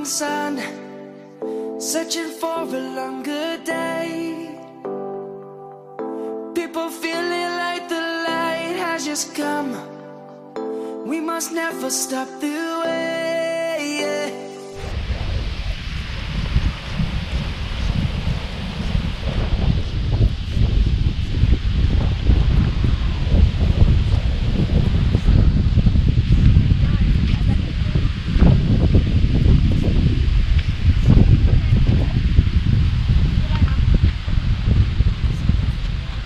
sun, searching for a longer day. People feeling like the light has just come. We must never stop the way, yeah.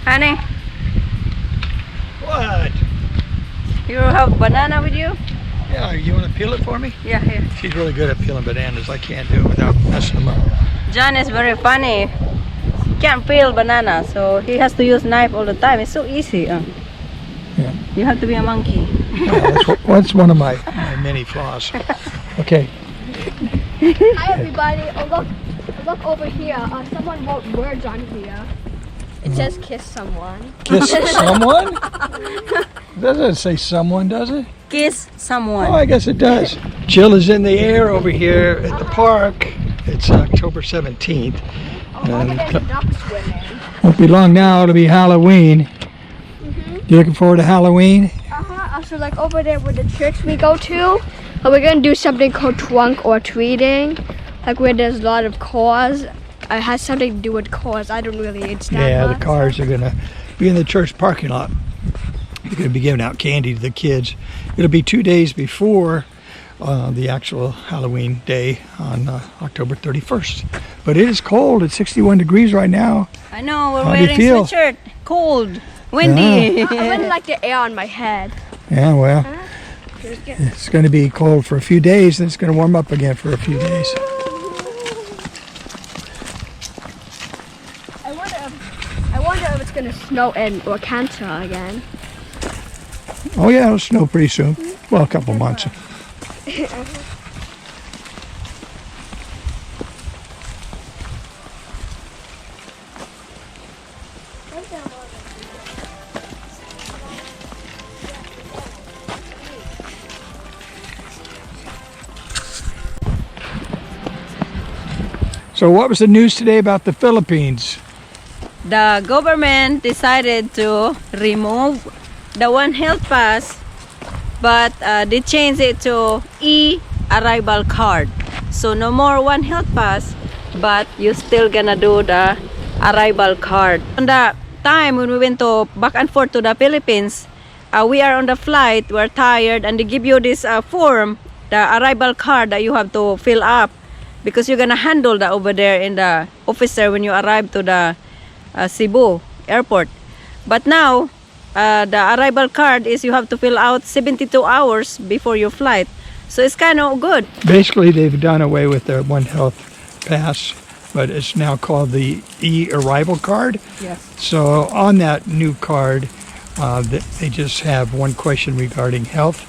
Honey, What? you have banana with you? Yeah, you want to peel it for me? Yeah, here. She's really good at peeling bananas. I can't do it without messing them up. John is very funny. He can't peel banana, so he has to use knife all the time. It's so easy. Yeah. You have to be a monkey. That's one of my many flaws. Okay. Hi everybody, look over here. Someone wrote words on here. It says kiss someone. Kiss someone? Doesn't say someone, does it? Kiss someone. Oh, I guess it does. Chill is in the air over here at the park. It's October 17th. Over there's a duck swimming. Won't be long now, it'll be Halloween. You looking forward to Halloween? Also, like over there with the church we go to, we're gonna do something called trunk or treating, like where there's a lot of cars. It has something to do with cars. I don't really understand. Yeah, much. the cars are gonna be in the church parking lot. They're gonna be giving out candy to the kids. It'll be 2 days before the actual Halloween day on October 31st. But it is cold. It's 61 degrees right now. I know, we're How do you wearing feel? sweatshirt. Cold. Windy. I really like the air on my head. Yeah, well, it's going to be cold for a few days, and it's going to warm up again for a few days. I wonder if it's gonna snow in Arkansas again. Oh yeah, it'll snow pretty soon. Well, a couple months. So what was the news today about the Philippines? The government decided to remove the One Health Pass, but they changed it to e-arrival card. So no more One Health Pass, but you still gonna do the arrival card. On the time when we went to back and forth to the Philippines, we are on the flight, we're tired, and they give you this form, the arrival card that you have to fill up, because you're gonna handle that over there in the officer when you arrive to the Cebu airport. But now the arrival card is you have to fill out 72 hours before your flight, so it's kind of good. Basically, they've done away with the One Health Pass, but it's now called the e-arrival card. Yes. So on that new card, they just have one question regarding health,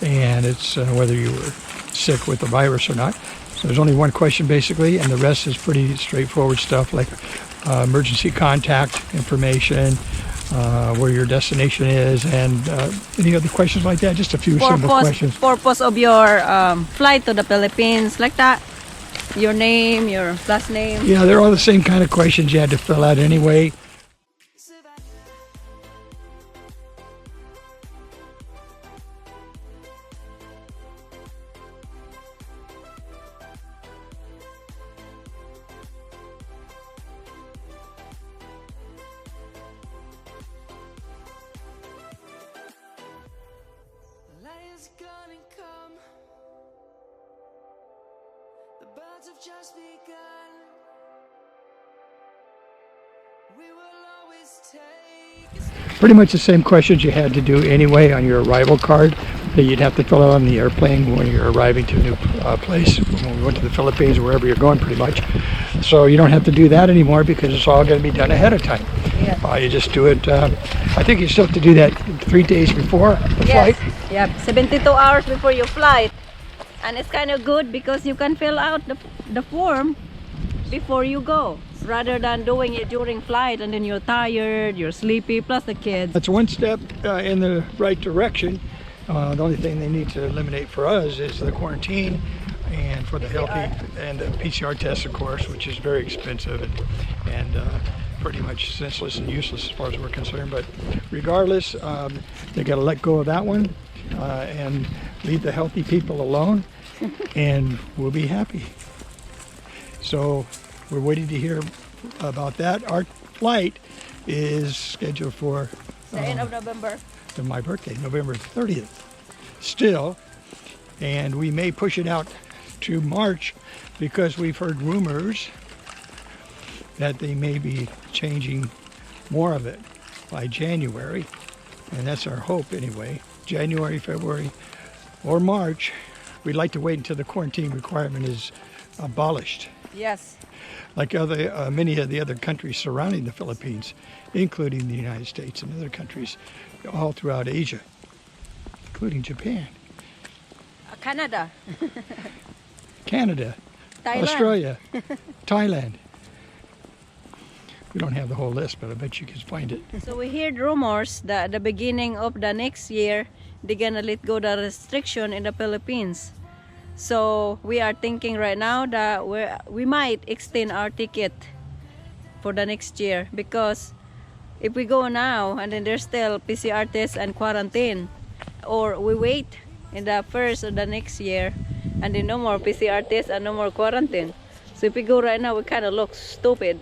and it's whether you were sick with the virus or not. So there's only one question basically, and the rest is pretty straightforward stuff like emergency contact information, where your destination is, and any other questions like that. Just a few simple questions. Purpose of your flight to the Philippines, like that. Your name, your last name. Yeah, they're all the same kind of questions you had to fill out anyway. Have just begun. We will always take Pretty much the same questions you had to do anyway on your arrival card that you'd have to fill out on the airplane when you're arriving to a new place. When we went to the Philippines or wherever you're going, pretty much. So you don't have to do that anymore because it's all going to be done ahead of time. Yeah. You just do it. I think you still have to do that 3 days before the flight. Yep, 72 hours before your flight. And it's kind of good because you can fill out the form before you go, rather than doing it during flight and then you're tired, you're sleepy, plus the kids. That's one step in the right direction. The only thing they need to eliminate for us is the quarantine. and for the PCR. healthy, and the PCR test, of course, which is very expensive and pretty much senseless and useless as far as we're concerned. But regardless, they got to let go of that one and leave the healthy people alone, and we'll be happy. So we're waiting to hear about that. Our flight is scheduled for The end of November. my birthday, November 30th. Still, and we may push it out to March because we've heard rumors that they may be changing more of it by January, and that's our hope anyway. January, February, or March. We'd like to wait until the quarantine requirement is abolished, Yes. like other many of the other countries surrounding the Philippines, including the United States and other countries all throughout Asia, including Japan, Canada. Canada, Thailand. Australia, Thailand. We don't have the whole list, but I bet you can find it. So we heard rumors that at the beginning of the next year, they're gonna let go the restriction in the Philippines. So we are thinking right now that we might extend our ticket for the next year, because if we go now and then there's still PCR test and quarantine, or we wait in the first of the next year and then no more PCR test and no more quarantine. So if we go right now, we kind of look stupid.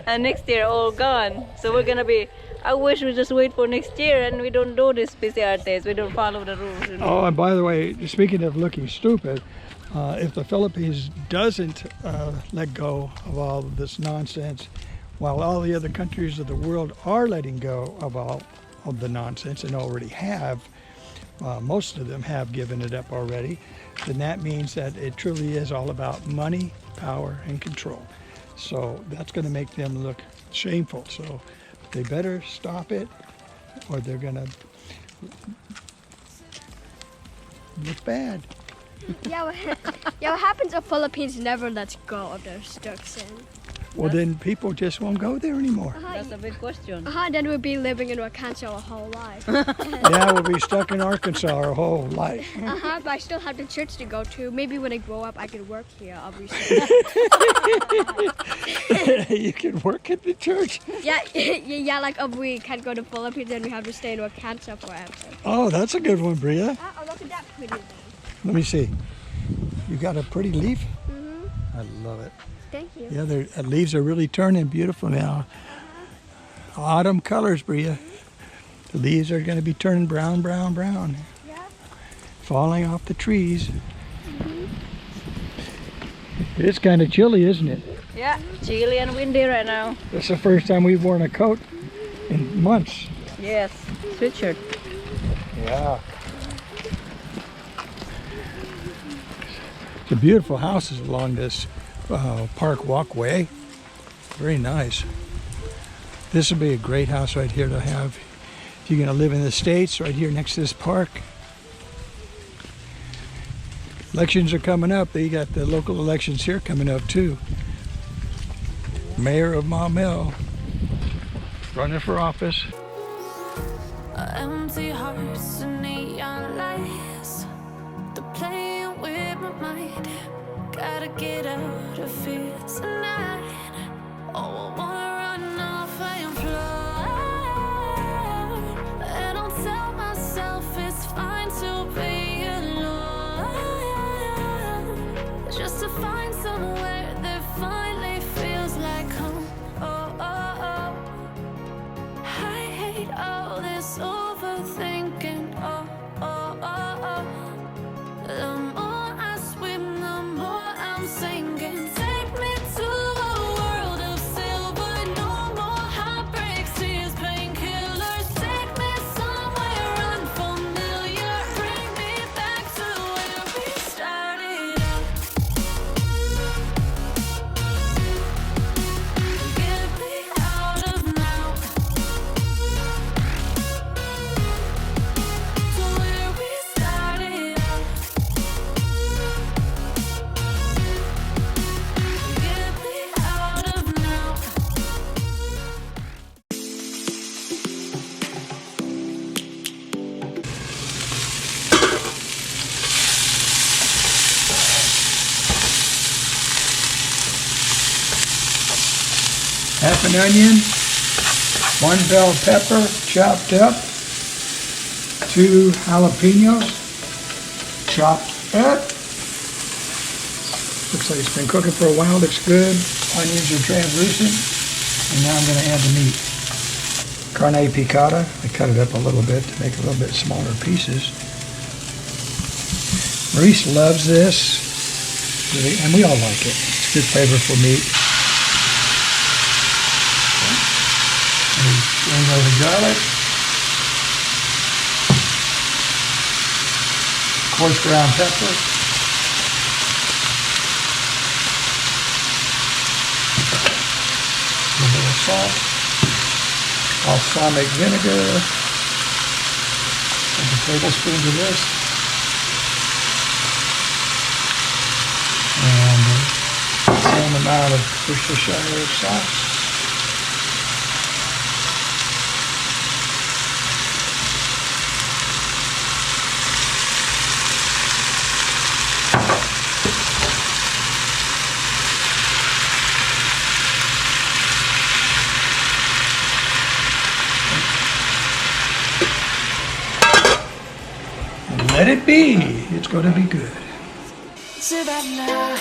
And next year all gone. So we're gonna be, I wish we just wait for next year and we don't do this PCR test, we don't follow the rules, you know? Oh, and by the way, speaking of looking stupid, if the Philippines doesn't let go of all of this nonsense, while all the other countries of the world are letting go of all of the nonsense and already have, most of them have given it up already, then that means that it truly is all about money, power, and control. So that's going to make them look shameful. So they better stop it, or they're going to look bad. Yeah, what happens if Philippines never lets go of their restriction? Well, then people just won't go there anymore. That's a big question. Then we'll be living in Arkansas our whole life. Yeah, we'll be stuck in Arkansas our whole life. But I still have the church to go to. Maybe when I grow up, I can work here, obviously. You can work at the church. Yeah, like if we can't go to Philippines, then we have to stay in Arkansas forever. Oh, that's a good one, Bria. Oh, look at that pretty thing. Let me see. You got a pretty leaf? Mm-hmm. I love it. Thank you. Yeah, the leaves are really turning beautiful now. Autumn colors, Bria. The leaves are going to be turning brown, brown, brown. Yeah. Falling off the trees. It's kind of chilly, isn't it? Yeah, chilly and windy right now. It's the first time we've worn a coat in months. Yes, sweatshirt. Yeah. The beautiful houses along this park walkway. Very nice. This would be a great house right here to have if you're going to live in the States, right here next to this park. Elections are coming up. They got the local elections here coming up too. Mayor of Maumelle running for office. Empty hearts and neon lights, they're playing with my mind. Gotta get out of here tonight. Oh, I wanna run off and fly, and I'll tell myself it's fine to be alone, just to find somewhere that finally feels like home. Oh, oh, oh. I hate all this overthinking. Oh, half an onion, 1 bell pepper chopped up, 2 jalapenos chopped up. Looks like it's been cooking for a while, looks good. Onions are translucent. And now I'm going to add the meat. Carne picada, I cut it up a little bit to make it a little bit smaller pieces. Maurice loves this, and we all like it. It's good flavorful meat. And over the garlic. Coarse ground pepper. A little bit of salt. Balsamic vinegar. A tablespoon of this. And the same amount of Worcestershire sauce. Let it be. It's going to be good. Savannah.